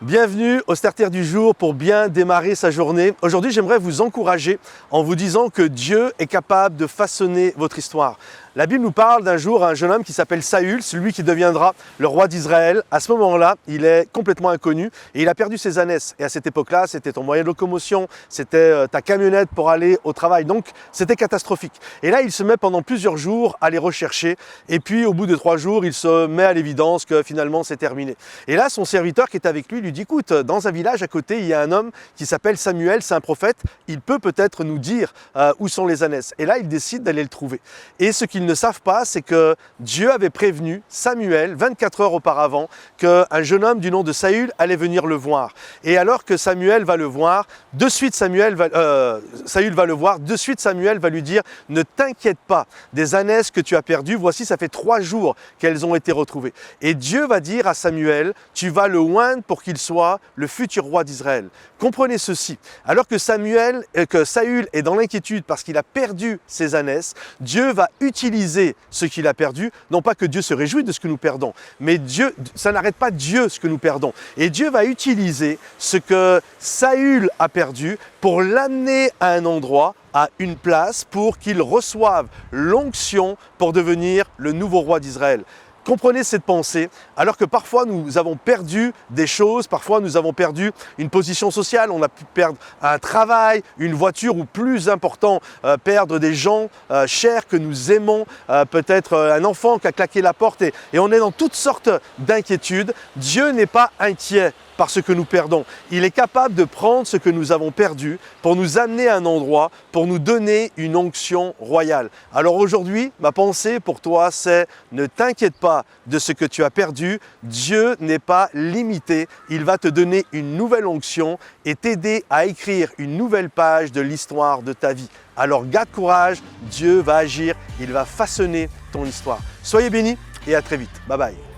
Bienvenue au Starter du jour pour bien démarrer sa journée. Aujourd'hui, j'aimerais vous encourager en vous disant que Dieu est capable de façonner votre histoire. La Bible nous parle d'un jour un jeune homme qui s'appelle Saül, celui qui deviendra le roi d'Israël. À ce moment-là, il est complètement inconnu et il a perdu ses ânesses. Et à cette époque-là, c'était ton moyen de locomotion, c'était ta camionnette pour aller au travail. Donc, c'était catastrophique. Et là, il se met pendant plusieurs jours à les rechercher. Et puis, au bout de 3 jours, il se met à l'évidence que finalement, c'est terminé. Et là, son serviteur qui est avec lui dit, écoute, dans un village à côté, il y a un homme qui s'appelle Samuel, c'est un prophète. Il peut peut-être nous dire où sont les ânesses. Et là, il décide d'aller le trouver. Et ce qu'il ne savent pas, c'est que Dieu avait prévenu Samuel 24 heures auparavant qu'un jeune homme du nom de Saül allait venir le voir. Et alors que Samuel va le voir, de suite Saül va le voir, de suite Samuel va lui dire « Ne t'inquiète pas des ânesses que tu as perdues, voici ça fait 3 jours qu'elles ont été retrouvées. » Et Dieu va dire à Samuel « Tu vas le oindre pour qu'il soit le futur roi d'Israël. » Comprenez ceci, alors que Saül est dans l'inquiétude parce qu'il a perdu ses ânesses, Dieu va utiliser ce qu'il a perdu, non pas que Dieu se réjouit de ce que nous perdons, mais ça n'arrête pas Dieu ce que nous perdons. Et Dieu va utiliser ce que Saül a perdu pour l'amener à un endroit, à une place, pour qu'il reçoive l'onction pour devenir le nouveau roi d'Israël. Comprenez cette pensée, alors que parfois nous avons perdu des choses, parfois nous avons perdu une position sociale, on a pu perdre un travail, une voiture ou plus important, perdre des gens chers que nous aimons, peut-être un enfant qui a claqué la porte et on est dans toutes sortes d'inquiétudes. Dieu n'est pas inquiet par ce que nous perdons. Il est capable de prendre ce que nous avons perdu pour nous amener à un endroit, pour nous donner une onction royale. Alors aujourd'hui, ma pensée pour toi, c'est ne t'inquiète pas de ce que tu as perdu. Dieu n'est pas limité. Il va te donner une nouvelle onction et t'aider à écrire une nouvelle page de l'histoire de ta vie. Alors garde courage, Dieu va agir, il va façonner ton histoire. Soyez bénis et à très vite. Bye bye.